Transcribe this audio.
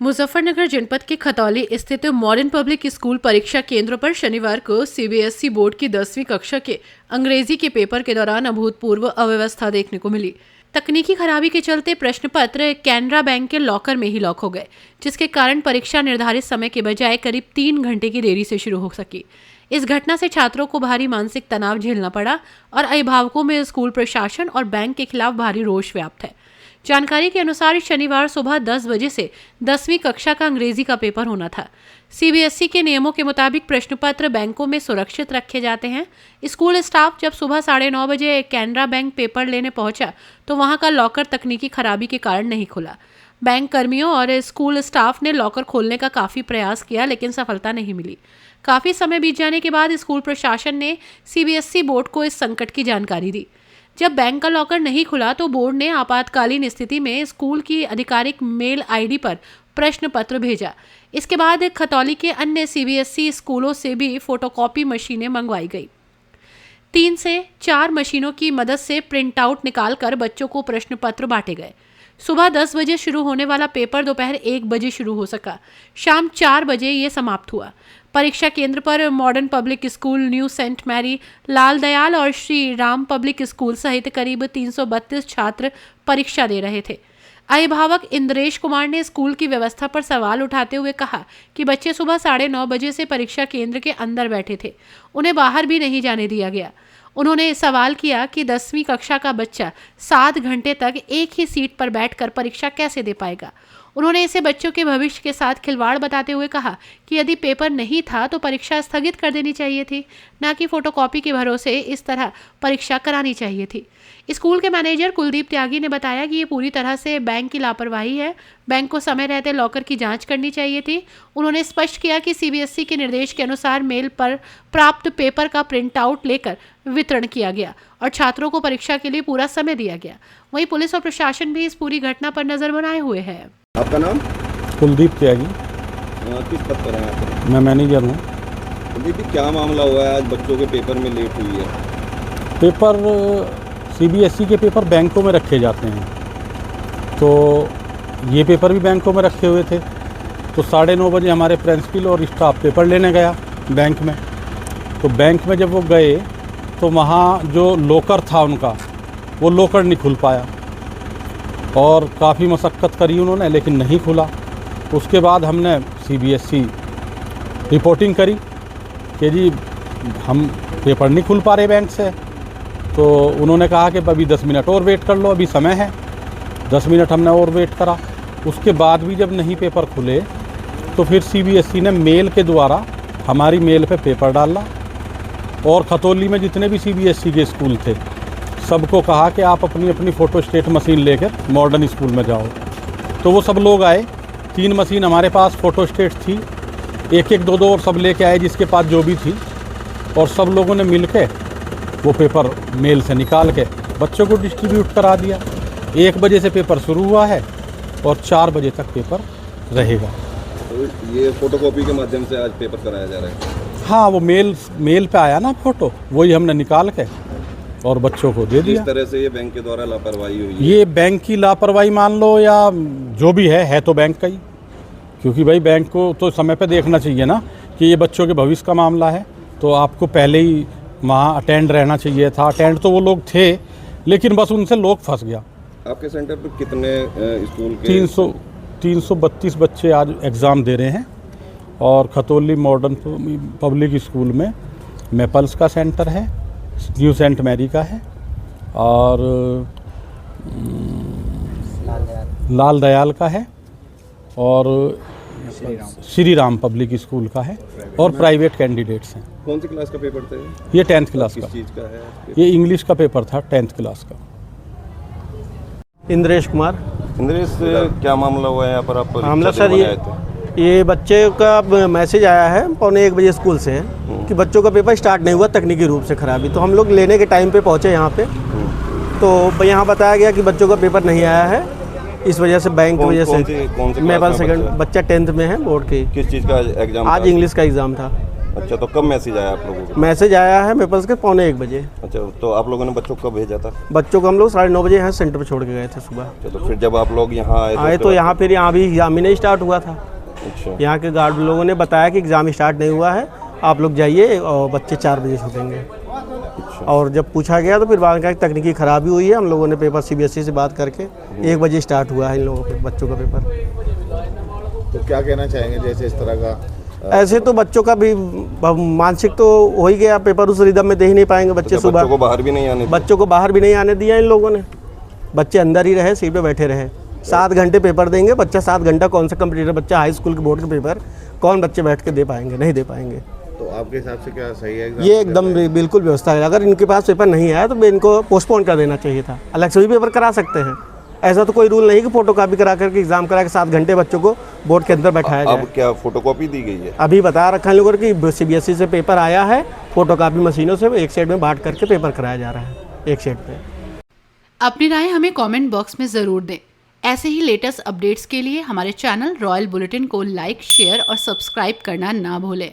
मुजफ्फरनगर जनपद के खतौली स्थित मॉडर्न पब्लिक स्कूल परीक्षा केंद्र पर शनिवार को सीबीएसई बोर्ड की 10वीं कक्षा के अंग्रेजी के पेपर के दौरान अभूतपूर्व अव्यवस्था देखने को मिली। तकनीकी खराबी के चलते प्रश्न पत्र कैनरा बैंक के लॉकर में ही लॉक हो गए, जिसके कारण परीक्षा निर्धारित समय के बजाय करीब 3 घंटे की देरी से शुरू हो सकी। इस घटना से छात्रों को भारी मानसिक तनाव झेलना पड़ा और अभिभावकों में स्कूल प्रशासन और बैंक के खिलाफ भारी रोष व्याप्त है। जानकारी के अनुसार शनिवार सुबह 10 बजे से 10वीं कक्षा का अंग्रेजी का पेपर होना था। सीबीएसई के नियमों के मुताबिक प्रश्न पत्र बैंकों में सुरक्षित रखे जाते हैं। स्कूल स्टाफ जब सुबह 9:30 बजे कैनरा बैंक पेपर लेने पहुंचा तो वहां का लॉकर तकनीकी खराबी के कारण नहीं खुला। बैंक कर्मियों और स्कूल स्टाफ ने लॉकर खोलने का काफी प्रयास किया, लेकिन सफलता नहीं मिली। काफी समय बीत जाने के बाद स्कूल प्रशासन ने सीबीएसई बोर्ड को इस संकट की जानकारी दी। जब बैंक का लॉकर नहीं खुला तो बोर्ड ने आपातकालीन स्थिति में स्कूल की आधिकारिक मेल आईडी पर प्रश्न पत्र भेजा। इसके बाद खतौली के अन्य सीबीएसई स्कूलों से भी फोटोकॉपी मशीनें मंगवाई गई। 3 से 4 मशीनों की मदद से प्रिंट आउट निकालकर बच्चों को प्रश्न पत्र बांटे गए। सुबह 10 बजे शुरू होने वाला पेपर दोपहर 1 बजे शुरू हो सका। शाम 4 बजे ये समाप्त हुआ। परीक्षा केंद्र पर modern public school, new Saint Mary, Lal Dayal और श्री राम पब्लिक स्कूल सहित करीब 332 छात्र परीक्षा दे रहे थे। अभिभावक इंद्रेश कुमार ने स्कूल की व्यवस्था पर सवाल उठाते हुए कहा कि बच्चे सुबह 9:30 बजे से परीक्षा केंद्र के अंदर बैठे थे, उन्हें बाहर भी नहीं जाने दिया गया। उन्होंने सवाल किया कि 10वीं कक्षा का बच्चा 7 घंटे तक एक ही सीट पर बैठकर परीक्षा कैसे दे पाएगा। उन्होंने इसे बच्चों के भविष्य के साथ खिलवाड़ बताते हुए कहा कि यदि पेपर नहीं था तो परीक्षा स्थगित कर देनी चाहिए थी, न कि फोटोकॉपी के भरोसे इस तरह परीक्षा करानी चाहिए थी। स्कूल के मैनेजर कुलदीप त्यागी ने बताया कि ये पूरी तरह से बैंक की लापरवाही है। बैंक को समय रहते लॉकर की जांच करनी चाहिए थी। उन्होंने स्पष्ट किया कि सीबीएसई के निर्देश के अनुसार मेल पर प्राप्त पेपर का प्रिंट आउट लेकर वितरण किया गया और छात्रों को परीक्षा के लिए पूरा समय दिया गया। वहीं पुलिस और प्रशासन भी इस पूरी घटना पर नजर बनाए हुए है। आपका नाम? कुलदीप त्यागी। किस पद पर हैं आप? मैं मैनेजर हूँ। कुलदीप जी, क्या मामला हुआ है आज बच्चों के पेपर में लेट हुई है? पेपर सीबीएसई के पेपर बैंकों में रखे जाते हैं, तो ये पेपर भी बैंकों में रखे हुए थे। तो 9:30 बजे हमारे प्रिंसिपल और स्टाफ पेपर लेने गया बैंक में। तो बैंक में जब वो गए तो वहाँ जो लॉकर था उनका, वो लॉकर नहीं खुल पाया और काफ़ी मशक्क़त करी उन्होंने, लेकिन नहीं खुला। उसके बाद हमने सीबीएसई रिपोर्टिंग करी कि जी हम पेपर नहीं खुल पा रहे बैंक से। तो उन्होंने कहा कि अभी 10 मिनट और वेट कर लो, अभी समय है। 10 मिनट हमने और वेट करा। उसके बाद भी जब नहीं पेपर खुले तो फिर सीबीएसई ने मेल के द्वारा हमारी मेल पे पेपर डाला और खतौली में जितने भी सीबीएसई के स्कूल थे सबको कहा कि आप अपनी अपनी फ़ोटोस्टेट मशीन लेकर मॉडर्न स्कूल में जाओ। तो वो सब लोग आए। 3 मशीन हमारे पास फ़ोटोस्टेट थी, 1-1, 2-2 और सब लेके आए जिसके पास जो भी थी, और सब लोगों ने मिल के वो पेपर मेल से निकाल के बच्चों को डिस्ट्रीब्यूट करा दिया। 1 बजे से पेपर शुरू हुआ है और 4 बजे तक पेपर रहेगा। तो ये फोटोकॉपी के माध्यम से आज पेपर कराया जा रहा है? हाँ, वो मेल पे आया ना फ़ोटो, वही हमने निकाल के और बच्चों को दे दिया। इस तरह से ये बैंक के द्वारा लापरवाही हुई है? ये बैंक की लापरवाही मान लो या जो भी है तो बैंक का ही, क्योंकि भाई बैंक को तो समय पे देखना चाहिए ना कि ये बच्चों के भविष्य का मामला है। तो आपको पहले ही वहाँ अटेंड रहना चाहिए था। अटेंड तो वो लोग थे, लेकिन बस उनसे लोग फंस गया। आपके सेंटर पर कितने स्कूल के? 332 बच्चे आज एग्ज़ाम दे रहे हैं और खतौली मॉडर्न पब्लिक स्कूल में मेपल्स का सेंटर है, न्यू सेंट मैरी का है और लाल दयाल का है और श्री राम पब्लिक स्कूल का है और प्राइवेट कैंडिडेट्स हैं। कौन सी क्लास का पेपर था ये 10th क्लास का। किस चीज़ का है? ये इंग्लिश का पेपर था 10th क्लास का। इंद्रेश कुमार। इंद्रेश, क्या मामला हुआ है यहाँ पर? आप मामला सर ये बच्चे का मैसेज आया है 1:15 बजे स्कूल से कि बच्चों का पेपर स्टार्ट नहीं हुआ, तकनीकी रूप से खराबी। तो हम लोग लेने के टाइम पे पहुँचे यहाँ पे, तो यहाँ बताया गया कि बच्चों का पेपर नहीं आया है, इस वजह से बैंक की वजह से। मेपल सेकंड बच्चा 10th में है बोर्ड की। किस चीज़ का एग्जाम? आज इंग्लिश का एग्ज़ाम था। अच्छा, तो कब मैसेज आया आप लोगों को? मैसेज आया है मेरे पास के 1:45 बजे। अच्छा, तो आप लोगों ने बच्चों को कब भेजा था? बच्चों को हम लोग 9:30 बजे यहाँ सेंटर पर छोड़ के गए थे सुबह। अच्छा, तो फिर जब आप लोग यहाँ आए तो यहाँ फिर यहाँ भी एग्जाम ही नहीं स्टार्ट हुआ था। अच्छा, यहाँ के गार्ड लोगों ने बताया कि एग्ज़ाम स्टार्ट नहीं हुआ है, आप लोग जाइए और बच्चे 4 बजे छूटेंगे। और जब पूछा गया तो फिर बाद में तकनीकी खराबी हुई है। हम लोगों ने पेपर सीबीएसई से बात करके 1 बजे स्टार्ट हुआ है इन लोगों के बच्चों का पेपर। तो क्या कहना चाहेंगे जैसे इस तरह का? ऐसे तो बच्चों का भी मानसिक तो हो ही गया, पेपर उस रिदम में दे ही नहीं पाएंगे बच्चे। तो सुबह बच्चों को बाहर भी नहीं आने दिया? बच्चों को बाहर भी नहीं आने दिया इन लोगों ने। बच्चे अंदर ही रहे, सीट पे बैठे रहे। 7 घंटे पेपर देंगे बच्चा, 7 घंटा कौन सा कंप्यूटर बच्चा हाई स्कूल के बोर्ड के पेपर कौन बच्चे बैठ के दे पाएंगे? नहीं दे पाएंगे। तो आपके हिसाब से क्या सही है? ये एकदम बिल्कुल व्यवस्था है। अगर इनके पास पेपर नहीं आया तो इनको पोस्टपोन कर देना चाहिए था। अलग से भी पेपर करा सकते हैं, ऐसा तो कोई रूल नहीं कि फोटो कॉपी करा करके एग्जाम करा के 7 घंटे बच्चों को बोर्ड के अंदर बैठाया जाए। अब क्या फोटोकॉपी दी गई है? अभी बता रखा है लोगों ने कि सीबीएसई से पेपर आया है, फोटो कॉपी मशीनों से एक सेट में बांट करके पेपर कराया जा रहा है एक सेट पे। अपनी राय हमें कमेंट बॉक्स में ज़रूर दें। ऐसे ही लेटेस्ट अपडेट्स के लिए हमारे चैनल रॉयल बुलेटिन को लाइक, शेयर और सब्सक्राइब करना ना भूलें।